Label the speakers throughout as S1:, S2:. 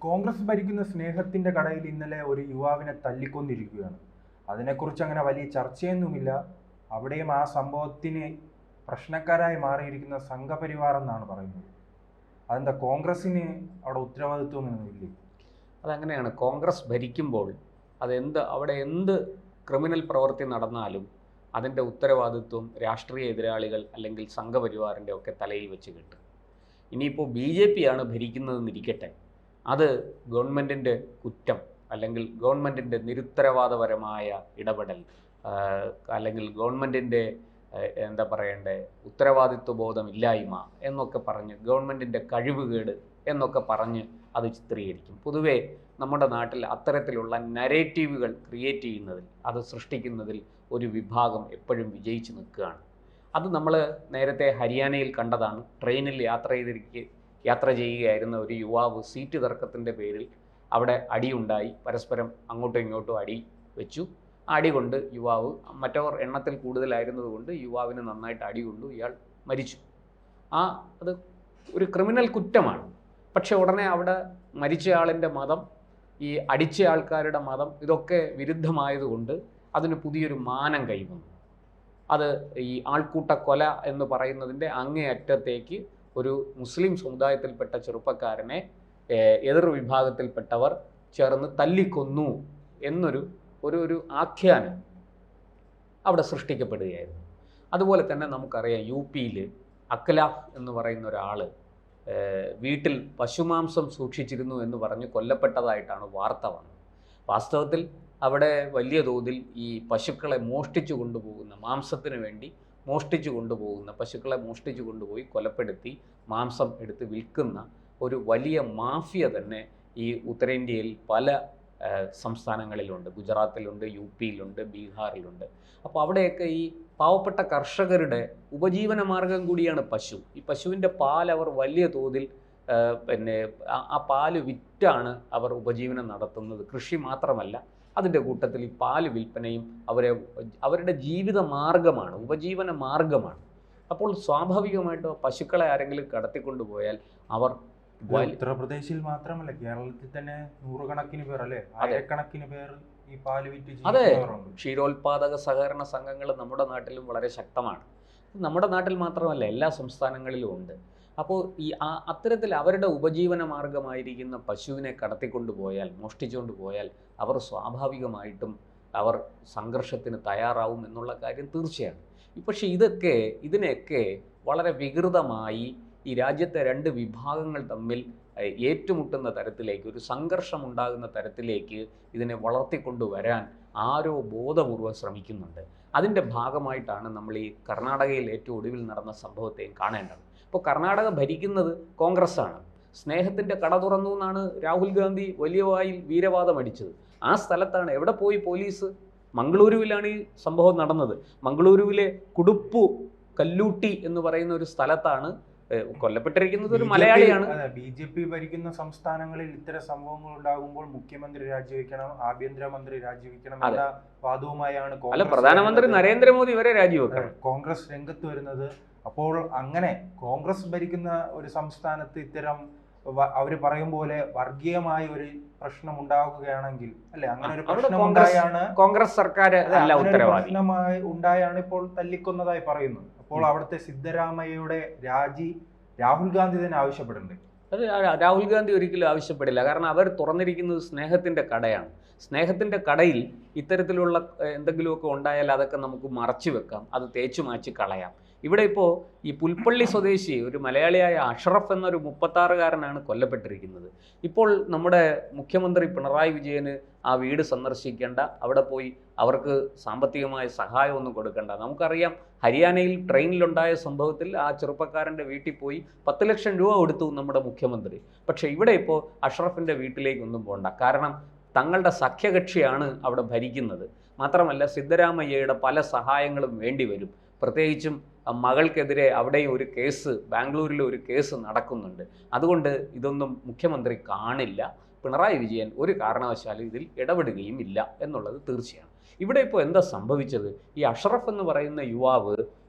S1: കോൺഗ്രസ് ഭരിക്കുന്ന സ്നേഹത്തിന്റെ കടയിൽ ഇന്നലെ ഒരു യുവാവിനെ തല്ലിക്കൊന്നിരിക്കുകയാണ്. അതിനെക്കുറിച്ച് അങ്ങനെ വലിയ ചർച്ചയൊന്നുമില്ല. അവിടെയും ആ സംഭവത്തിന് പ്രശ്നക്കാരായി മാറിയിരിക്കുന്ന സംഘപരിവാർ എന്നാണ് പറയുന്നത്. അതെന്താ, കോൺഗ്രസിന് അവിടെ ഉത്തരവാദിത്വമൊന്നുമില്ലേ?
S2: അതങ്ങനെയാണ്. കോൺഗ്രസ് ഭരിക്കുമ്പോൾ അവിടെ എന്ത് ക്രിമിനൽ പ്രവൃത്തി നടന്നാലും അതിൻ്റെ ഉത്തരവാദിത്വം രാഷ്ട്രീയ എതിരാളികൾ അല്ലെങ്കിൽ സംഘപരിവാറിൻ്റെ ഒക്കെ തലയിൽ വെച്ച് കിട്ടും. ഇനിയിപ്പോൾ BJP ആണ് ഭരിക്കുന്നതെന്നിരിക്കട്ടെ, അത് ഗവൺമെൻറ്റിൻ്റെ കുറ്റം അല്ലെങ്കിൽ ഗവൺമെൻറ്റിൻ്റെ നിരുത്തരവാദപരമായ ഇടപെടൽ അല്ലെങ്കിൽ ഗവൺമെൻറ്റിൻ്റെ എന്താ പറയണ്ടേ ഉത്തരവാദിത്വ ബോധമില്ലായ്മ എന്നൊക്കെ പറഞ്ഞ് ഗവൺമെൻറ്റിൻ്റെ കഴിവുകേട് എന്നൊക്കെ പറഞ്ഞ് അത് ചിത്രീകരിക്കും. പൊതുവേ നമ്മുടെ നാട്ടിൽ അത്തരത്തിലുള്ള നരേറ്റീവുകൾ ക്രിയേറ്റ് ചെയ്യുന്നതിൽ, അത് സൃഷ്ടിക്കുന്നതിൽ ഒരു വിഭാഗം എപ്പോഴും വിജയിച്ച് നിൽക്കുകയാണ്. അത് നമ്മൾ നേരത്തെ ഹരിയാനയിൽ കണ്ടതാണ്. ട്രെയിനിൽ യാത്ര ചെയ്യുകയായിരുന്ന ഒരു യുവാവ് സീറ്റ് തർക്കത്തിൻ്റെ പേരിൽ അവിടെ അടിയുണ്ടായി. പരസ്പരം അങ്ങോട്ടും ഇങ്ങോട്ടും അടി വെച്ചു. അടി കൊണ്ട് യുവാവ്, മറ്റവർ എണ്ണത്തിൽ കൂടുതലായിരുന്നതുകൊണ്ട് യുവാവിന് നന്നായിട്ട് അടി കൊണ്ടു, ഇയാൾ മരിച്ചു. അത് ഒരു ക്രിമിനൽ കുറ്റമാണ്. പക്ഷെ ഉടനെ അവിടെ മരിച്ചയാളിൻ്റെ മതം, ഈ അടിച്ച ആൾക്കാരുടെ മതം, ഇതൊക്കെ വിരുദ്ധമായതുകൊണ്ട് അതിന് പുതിയൊരു മാനം കൈവന്നു. അത് ഈ ആൾക്കൂട്ട കൊല എന്ന് പറയുന്നതിൻ്റെ അങ്ങേയറ്റത്തേക്ക് ഒരു മുസ്ലിം സമുദായത്തിൽപ്പെട്ട ചെറുപ്പക്കാരനെ എതിർ വിഭാഗത്തിൽപ്പെട്ടവർ ചേർന്ന് തല്ലിക്കൊന്നു എന്നൊരു ആഖ്യാനം അവിടെ സൃഷ്ടിക്കപ്പെടുകയായിരുന്നു. അതുപോലെ തന്നെ നമുക്കറിയാം, UP-യിൽ അഖ്ലാഖ് എന്ന് പറയുന്ന ഒരാൾ വീട്ടിൽ പശുമാംസം സൂക്ഷിച്ചിരുന്നു എന്ന് പറഞ്ഞ് കൊല്ലപ്പെട്ടതായിട്ടാണ് വാർത്ത വന്നത്. വാസ്തവത്തിൽ അവിടെ വലിയ തോതിൽ ഈ പശുക്കളെ മോഷ്ടിച്ചു കൊണ്ടുപോകുന്ന, മാംസത്തിന് വേണ്ടി പശുക്കളെ മോഷ്ടിച്ചു കൊണ്ടുപോയി കൊലപ്പെടുത്തി മാംസം എടുത്ത് വിൽക്കുന്ന ഒരു വലിയ മാഫിയ തന്നെ ഈ ഉത്തരേന്ത്യയിൽ പല സംസ്ഥാനങ്ങളിലുണ്ട്. ഗുജറാത്തിലുണ്ട്, UP-യിലുണ്ട്, ബീഹാറിലുണ്ട്. അപ്പോൾ അവിടെയൊക്കെ ഈ പാവപ്പെട്ട കർഷകരുടെ ഉപജീവന മാർഗം കൂടിയാണ് പശു. ഈ പശുവിൻ്റെ പാൽ അവർ വലിയ തോതിൽ ആ പാല് വിറ്റാണ് അവർ ഉപജീവനം നടത്തുന്നത്. കൃഷി മാത്രമല്ല, അതിൻ്റെ കൂട്ടത്തിൽ ഈ പാല് വിൽപ്പനയും അവരുടെ ജീവിത മാർഗമാണ്, ഉപജീവന മാർഗമാണ്. അപ്പോൾ സ്വാഭാവികമായിട്ടും പശുക്കളെ ആരെങ്കിലും കടത്തിക്കൊണ്ടുപോയാൽ അവർ
S1: ഉത്തർപ്രദേശിൽ മാത്രമല്ല, കേരളത്തിൽ തന്നെ നൂറുകണക്കിന് പേർ, അല്ലെ ആയിരക്കണക്കിന് പേർ ഈ പാല് വിറ്റ്.
S2: അതെ, ക്ഷീരോത്പാദക സഹകരണ സംഘങ്ങൾ നമ്മുടെ നാട്ടിലും വളരെ ശക്തമാണ്. നമ്മുടെ നാട്ടിൽ മാത്രമല്ല, എല്ലാ സംസ്ഥാനങ്ങളിലും ഉണ്ട്. അപ്പോൾ അത്തരത്തിൽ അവരുടെ ഉപജീവന മാർഗമായിരിക്കുന്ന പശുവിനെ കടത്തിക്കൊണ്ടുപോയാൽ, മോഷ്ടിച്ചുകൊണ്ട് പോയാൽ അവർ സ്വാഭാവികമായിട്ടും അവർ സംഘർഷത്തിന് തയ്യാറാവും എന്നുള്ള കാര്യം തീർച്ചയാണ്. പക്ഷേ ഇതിനെയൊക്കെ വളരെ വികൃതമായി ഈ രാജ്യത്തെ രണ്ട് വിഭാഗങ്ങൾ തമ്മിൽ ഏറ്റുമുട്ടുന്ന തരത്തിലേക്ക്, ഒരു സംഘർഷമുണ്ടാകുന്ന തരത്തിലേക്ക് ഇതിനെ വളർത്തിക്കൊണ്ടുവരാൻ ആരോ ബോധപൂർവ്വം ശ്രമിക്കുന്നുണ്ട്. അതിൻ്റെ ഭാഗമായിട്ടാണ് നമ്മൾ ഈ കർണാടകയിൽ ഏറ്റവും ഒടുവിൽ നടന്ന സംഭവത്തെയും കാണേണ്ടത്. ഇപ്പോൾ കർണാടക ഭരിക്കുന്നത് കോൺഗ്രസ്സാണ്. സ്നേഹത്തിൻ്റെ കട തുറന്നു എന്നാണ് രാഹുൽ ഗാന്ധി വലിയ വായിൽ വീരവാദം അടിച്ചത്. ആ സ്ഥലത്താണ് എവിടെ പോയി പോലീസ്? മംഗളൂരുവിലാണ് ഈ സംഭവം നടന്നത്. മംഗളൂരുവിലെ കുടുപ്പു കല്ലൂട്ടി എന്ന് പറയുന്ന ഒരു സ്ഥലത്താണ് കൊല്ലപ്പെട്ടിരിക്കുന്നത്. ഒരു മലയാളിയാണ്.
S1: BJP ഭരിക്കുന്ന സംസ്ഥാനങ്ങളിൽ ഇത്തരം സംഭവങ്ങൾ ഉണ്ടാകുമ്പോൾ മുഖ്യമന്ത്രി രാജിവെക്കണം, ആഭ്യന്തരമന്ത്രി രാജിവെക്കണം എന്ന വാദവുമായാണ്
S2: പ്രധാനമന്ത്രി നരേന്ദ്രമോദി വരെ രാജിവെക്കണം
S1: കോൺഗ്രസ് രംഗത്ത് വരുന്നത്. അപ്പോൾ അങ്ങനെ കോൺഗ്രസ് ഭരിക്കുന്ന ഒരു സംസ്ഥാനത്ത് ഇത്തരം അവർ പറയും പോലെ വർഗീയമായ ഒരു പ്രശ്നം ഉണ്ടാകുകയാണെങ്കിൽ, അല്ലെ, അങ്ങനെ ഒരു പ്രശ്നം ഉണ്ടായാണ്
S2: കോൺഗ്രസ് സർക്കാർ
S1: പ്രശ്നമായി ഉണ്ടായാണ് ഇപ്പോൾ തല്ലിക്കൊന്നതായി പറയുന്നത്. അപ്പോൾ അവിടുത്തെ സിദ്ധരാമയ്യയുടെ രാജി രാഹുൽ ഗാന്ധി തന്നെ ആവശ്യപ്പെടുന്നുണ്ട്.
S2: അത് രാഹുൽ ഗാന്ധി ഒരിക്കലും ആവശ്യപ്പെടില്ല. കാരണം അവർ തുറന്നിരിക്കുന്നത് സ്നേഹത്തിൻ്റെ കടയാണ്. സ്നേഹത്തിൻ്റെ കടയിൽ ഇത്തരത്തിലുള്ള എന്തെങ്കിലുമൊക്കെ ഉണ്ടായാൽ അതൊക്കെ നമുക്ക് മറച്ചു വെക്കാം, അത് തേച്ചു മാറ്റി കളയാം. ഇവിടെ ഇപ്പോൾ ഈ പുൽപ്പള്ളി സ്വദേശി ഒരു മലയാളിയായ അഷ്റഫ് എന്നൊരു 36-കാരനാണ് കൊല്ലപ്പെട്ടിരിക്കുന്നത്. ഇപ്പോൾ നമ്മുടെ മുഖ്യമന്ത്രി പിണറായി വിജയന് ആ വീട് സന്ദർശിക്കേണ്ട, അവിടെ പോയി അവർക്ക് സാമ്പത്തികമായ സഹായമൊന്നും കൊടുക്കേണ്ട. നമുക്കറിയാം, ഹരിയാനയിൽ ട്രെയിനിലുണ്ടായ സംഭവത്തിൽ ആ ചെറുപ്പക്കാരൻ്റെ വീട്ടിൽ പോയി 10 ലക്ഷം രൂപ കൊടുത്തു നമ്മുടെ മുഖ്യമന്ത്രി. പക്ഷേ ഇവിടെ ഇപ്പോൾ അഷ്റഫിൻ്റെ വീട്ടിലേക്കൊന്നും പോകണ്ട. കാരണം തങ്ങളുടെ സഖ്യകക്ഷിയാണ് അവിടെ ഭരിക്കുന്നത്. മാത്രമല്ല, സിദ്ധരാമയ്യയുടെ പല സഹായങ്ങളും വേണ്ടി വരും. പ്രത്യേകിച്ചും മകൾക്കെതിരെ അവിടെ ഒരു കേസ്, ബാംഗ്ലൂരിൽ ഒരു കേസ് നടക്കുന്നുണ്ട്. അതുകൊണ്ട് ഇതൊന്നും മുഖ്യമന്ത്രി കാണില്ല. പിണറായി വിജയൻ ഒരു കാരണവശാലും ഇതിൽ ഇടപെടുകയും ഇല്ല എന്നുള്ളത് തീർച്ചയാണ്. ഇവിടെ ഇപ്പോൾ എന്താ സംഭവിച്ചത്? ഈ അഷ്റഫ് എന്ന് പറയുന്ന യുവാവ്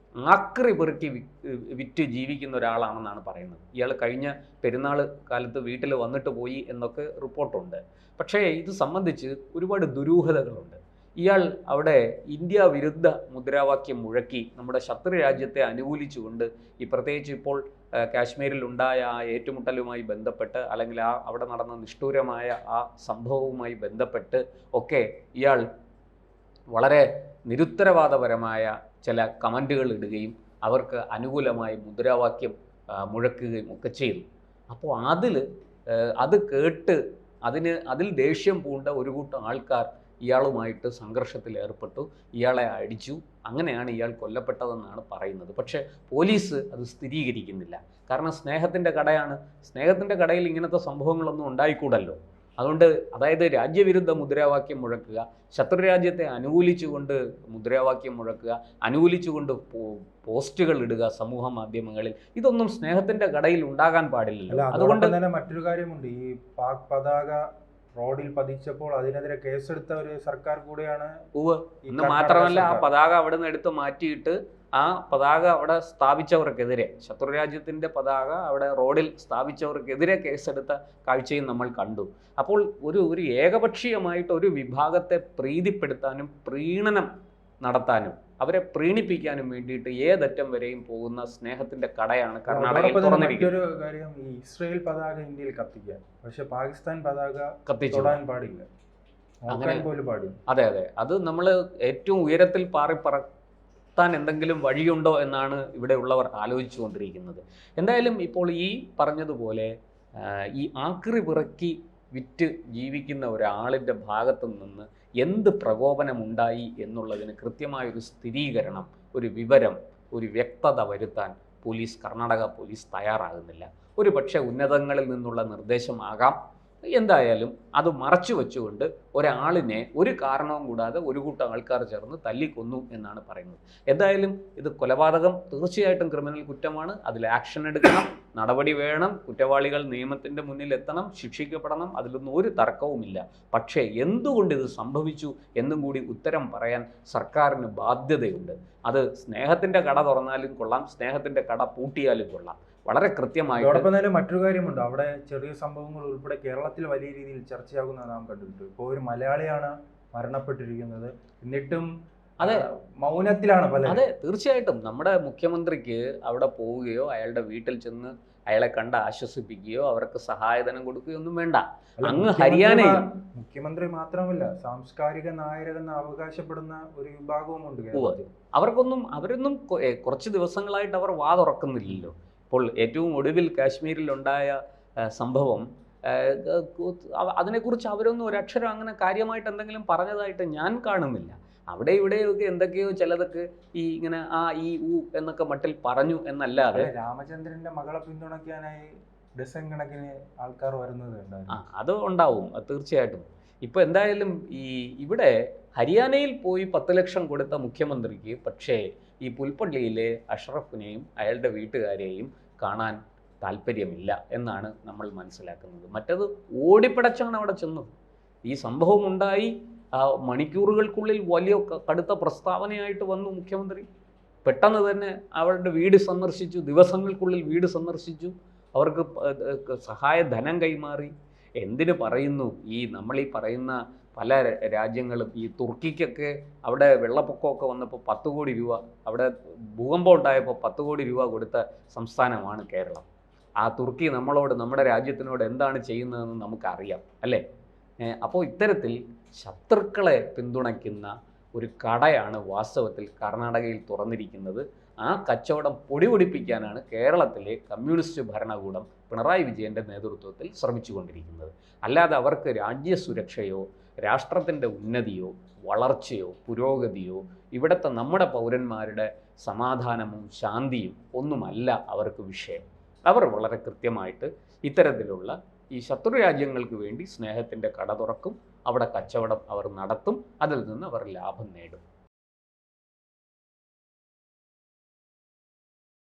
S2: ആക്രി പെറുക്കി വിറ്റ് ജീവിക്കുന്ന ഒരാളാണെന്നാണ് പറയുന്നത്. ഇയാൾ കഴിഞ്ഞ പെരുന്നാൾ കാലത്ത് വീട്ടിൽ വന്നിട്ട് പോയി എന്നൊക്കെ റിപ്പോർട്ടുണ്ട്. പക്ഷേ ഇത് സംബന്ധിച്ച് ഒരുപാട് ദുരൂഹതകളുണ്ട്. ഇയാൾ അവിടെ ഇന്ത്യ വിരുദ്ധ മുദ്രാവാക്യം മുഴക്കി നമ്മുടെ ശത്രു രാജ്യത്തെ അനുകൂലിച്ചുകൊണ്ട് പ്രത്യേകിച്ച് ഇപ്പോൾ കാശ്മീരിൽ ഉണ്ടായ ആ ഏറ്റുമുട്ടലുമായി ബന്ധപ്പെട്ട് അല്ലെങ്കിൽ അവിടെ നടന്ന നിഷ്ഠൂരമായ ആ സംഭവവുമായി ബന്ധപ്പെട്ട് ഒക്കെ ഇയാൾ വളരെ നിരുത്തരവാദപരമായ ചില കമൻറ്റുകൾ ഇടുകയും അവർക്ക് അനുകൂലമായി മുദ്രാവാക്യം മുഴക്കുകയും ഒക്കെ ചെയ്തു. അപ്പോൾ അത് കേട്ട് അതിൽ ദേഷ്യം പൂണ്ട ഒരു കൂട്ടം ആൾക്കാർ ഇയാളുമായിട്ട് സംഘർഷത്തിൽ ഏർപ്പെട്ടു, ഇയാളെ അടിച്ചു. അങ്ങനെയാണ് ഇയാൾ കൊല്ലപ്പെട്ടതെന്നാണ് പറയുന്നത്. പക്ഷേ പോലീസ് അത് സ്ഥിരീകരിക്കുന്നില്ല. കാരണം സ്നേഹത്തിൻ്റെ കടയാണ്. സ്നേഹത്തിൻ്റെ കടയിൽ ഇങ്ങനത്തെ സംഭവങ്ങളൊന്നും ഉണ്ടായിക്കൂടല്ലോ. അതുകൊണ്ട് അതായത് രാജ്യവിരുദ്ധ മുദ്രാവാക്യം മുഴക്കുക, ശത്രുരാജ്യത്തെ അനുകൂലിച്ചുകൊണ്ട് മുദ്രാവാക്യം മുഴക്കുക, അനുകൂലിച്ചുകൊണ്ട് പോസ്റ്റുകൾ ഇടുക സമൂഹ മാധ്യമങ്ങളിൽ, ഇതൊന്നും സ്നേഹത്തിൻ്റെ കടയിൽ ഉണ്ടാകാൻ പാടില്ലല്ലോ.
S1: അതുകൊണ്ട് തന്നെ മറ്റൊരു കാര്യമുണ്ട്. ഈ പാക് പതാക റോഡിൽ പതിച്ചപ്പോൾ അതിനെതിരെ കേസെടുത്ത ഒരു സർക്കാർ കൂടെയാണ്.
S2: ഇന്ന് മാത്രമല്ല, ആ പതാക അവിടെ നിന്ന് എടുത്ത് മാറ്റിയിട്ട് ആ പതാക അവിടെ സ്ഥാപിച്ചവർക്കെതിരെ, ശത്രുരാജ്യത്തിൻ്റെ പതാക അവിടെ റോഡിൽ സ്ഥാപിച്ചവർക്കെതിരെ കേസെടുത്ത കാഴ്ചയും നമ്മൾ കണ്ടു. അപ്പോൾ ഒരു ഏകപക്ഷീയമായിട്ട് ഒരു വിഭാഗത്തെ പ്രീതിപ്പെടുത്താനും പ്രീണനം നടത്താനും അവരെ പ്രീണിപ്പിക്കാനും വേണ്ടിയിട്ട് ഏതറ്റം വരെയും പോകുന്ന സ്നേഹത്തിന്റെ കടയാണ് കർണാടകയിൽ തുറന്നിരിക്കുന്നത്.
S1: മറ്റൊരു കാര്യം, ഈ ഇസ്രായേൽ പതാക ഇന്ത്യയിൽ കത്തിക്കാൻ, പക്ഷെ പാകിസ്ഥാൻ പതാക കത്തിച്ചുടാൻ പാടില്ല, അങ്ങനെ പോലും പാടില്ല.
S2: അതെ, അത് നമ്മൾ ഏറ്റവും ഉയരത്തിൽ പറത്താൻ എന്തെങ്കിലും വഴിയുണ്ടോ എന്നാണ് ഇവിടെ ഉള്ളവർ ആലോചിച്ചുകൊണ്ടിരിക്കുന്നത്. എന്തായാലും ഇപ്പോൾ ഈ പറഞ്ഞതുപോലെ ഈ ആക്രി പിറക്കി വിറ്റ് ജീവിക്കുന്ന ഒരാളിൻ്റെ ഭാഗത്തു നിന്ന് എന്ത് പ്രകോപനമുണ്ടായി എന്നുള്ളതിന് കൃത്യമായൊരു സ്ഥിരീകരണം, ഒരു വിവരം, ഒരു വ്യക്തത വരുത്താൻ കർണാടക പോലീസ് തയ്യാറാകുന്നില്ല. ഒരു പക്ഷേ ഉന്നതങ്ങളിൽ നിന്നുള്ള നിർദ്ദേശമാകാം. എന്തായാലും അത് മറച്ചു വെച്ചുകൊണ്ട് ഒരാളിനെ ഒരു കാരണവും കൂടാതെ ഒരു കൂട്ടം ആൾക്കാർ ചേർന്ന് തല്ലിക്കൊന്നു എന്നാണ് പറയുന്നത്. എന്തായാലും ഇത് കൊലപാതകം തീർച്ചയായിട്ടും ക്രിമിനൽ കുറ്റമാണ്. അതിൽ ആക്ഷൻ എടുക്കണം, നടപടി വേണം, കുറ്റവാളികൾ നിയമത്തിൻ്റെ മുന്നിൽ എത്തണം, ശിക്ഷിക്കപ്പെടണം, അതിലൊന്നും ഒരു തർക്കവുമില്ല. പക്ഷേ എന്തുകൊണ്ട് ഇത് സംഭവിച്ചു എന്നും കൂടി ഉത്തരം പറയാൻ സർക്കാരിന് ബാധ്യതയുണ്ട്. അത് സ്നേഹത്തിൻ്റെ കട തുറന്നാലും കൊള്ളാം, സ്നേഹത്തിൻ്റെ കട പൂട്ടിയാലും കൊള്ളാം. വളരെ കൃത്യമായി.
S1: അതോടൊപ്പം തന്നെ മറ്റൊരു കാര്യമുണ്ട്. അവിടെ ചെറിയ സംഭവങ്ങൾ ഉൾപ്പെടെ കേരളത്തിൽ വലിയ രീതിയിൽ ചർച്ചയാകുന്നത് നാം കണ്ടിട്ടുണ്ട്. ഇപ്പോൾ ഒരു മലയാളിയാണ് മരണപ്പെട്ടിരിക്കുന്നത്, എന്നിട്ടും
S2: അതെ
S1: മൗനത്തിലാണ് പല.
S2: അതെ, തീർച്ചയായിട്ടും നമ്മുടെ മുഖ്യമന്ത്രിക്ക് അവിടെ പോവുകയോ അയാളുടെ വീട്ടിൽ ചെന്ന് അയാളെ കണ്ട് ആശ്വസിപ്പിക്കുകയോ അവർക്ക് സഹായധനം കൊടുക്കുകയോ ഒന്നും വേണ്ട. അങ്ങ് ഹരിയാനയിൽ
S1: മുഖ്യമന്ത്രി മാത്രമല്ല, സാംസ്കാരിക നായകരെന്ന് അവകാശപ്പെടുന്ന ഒരു വിഭാഗവുമുണ്ട് കേരളത്തിൽ.
S2: അവരൊന്നും കുറച്ച് ദിവസങ്ങളായിട്ട് അവർ വാ തുറക്കുന്നില്ലല്ലോ. ഇപ്പോൾ ഏറ്റവും ഒടുവിൽ കാശ്മീരിലുണ്ടായ സംഭവം, അതിനെക്കുറിച്ച് അവരൊന്നും ഒരക്ഷരം അങ്ങനെ കാര്യമായിട്ട് എന്തെങ്കിലും പറഞ്ഞതായിട്ട് ഞാൻ കാണുന്നില്ല. അവിടെ ഇവിടെയൊക്കെ എന്തൊക്കെയോ ചിലതൊക്കെ ഈ ഇങ്ങനെ ഈ എന്നൊക്കെ മട്ടിൽ പറഞ്ഞു എന്നല്ലാതെ.
S1: രാമചന്ദ്രന്റെ മകളെ പിന്തുണയ്ക്കാനായി ഡസൻ കണക്കിന് ആൾക്കാർ വരുന്നത്
S2: അത് ഉണ്ടാവും, തീർച്ചയായിട്ടും. ഇപ്പോൾ എന്തായാലും ഇവിടെ ഹരിയാനയിൽ പോയി 10 ലക്ഷം കൊടുത്ത മുഖ്യമന്ത്രിക്ക് പക്ഷേ ഈ പുൽപ്പള്ളിയിലെ അഷ്റഫിനെയും അയാളുടെ വീട്ടുകാരെയും കാണാൻ താല്പര്യമില്ല എന്നാണ് നമ്മൾ മനസ്സിലാക്കുന്നത്. മറ്റത് ഓടിപ്പിടച്ചാണ് അവിടെ ചെന്നത്. ഈ സംഭവം ഉണ്ടായി മണിക്കൂറുകൾക്കുള്ളിൽ വലിയ കടുത്ത പ്രസ്താവനയായിട്ട് വന്നു മുഖ്യമന്ത്രി. പെട്ടെന്ന് തന്നെ അവരുടെ വീട് സന്ദർശിച്ചു, ദിവസങ്ങൾക്കുള്ളിൽ വീട് സന്ദർശിച്ചു, അവർക്ക് സഹായധനം കൈമാറി. എന്തിനു പറയുന്നു, നമ്മളീ പറയുന്ന പല രാജ്യങ്ങളും, ഈ തുർക്കിക്കൊക്കെ അവിടെ വെള്ളപ്പൊക്കമൊക്കെ വന്നപ്പോൾ 10 കോടി രൂപ, അവിടെ ഭൂകമ്പം ഉണ്ടായപ്പോൾ 10 കോടി രൂപ കൊടുത്ത സംസ്ഥാനമാണ് കേരളം. ആ തുർക്കി നമ്മുടെ രാജ്യത്തിനോട് എന്താണ് ചെയ്യുന്നതെന്ന് നമുക്കറിയാം അല്ലേ? അപ്പോൾ ഇത്തരത്തിൽ ശത്രുക്കളെ പിന്തുണയ്ക്കുന്ന ഒരു കടയാണ് വാസ്തവത്തിൽ കർണാടകയിൽ തുറന്നിരിക്കുന്നത്. ആ കച്ചവടം പൊടിപൊടിപ്പിക്കാനാണ് കേരളത്തിലെ കമ്മ്യൂണിസ്റ്റ് ഭരണകൂടം പിണറായി വിജയൻ്റെ നേതൃത്വത്തിൽ ശ്രമിച്ചുകൊണ്ടിരിക്കുന്നത്. അല്ലാതെ അവർക്ക് രാജ്യസുരക്ഷയോ രാഷ്ട്രത്തിൻ്റെ ഉന്നതിയോ വളർച്ചയോ പുരോഗതിയോ ഇവിടുത്തെ നമ്മുടെ പൗരന്മാരുടെ സമാധാനവും ശാന്തിയും ഒന്നുമല്ല അവർക്ക് വിഷയം. അവർ വളരെ കൃത്യമായിട്ട് ഇത്തരത്തിലുള്ള ഈ ശത്രു രാജ്യങ്ങൾക്ക് വേണ്ടി സ്നേഹത്തിൻ്റെ കട തുറക്കും, അവിടെ കച്ചവടം അവർ നടത്തും, അതിൽ നിന്ന് അവർ ലാഭം നേടും.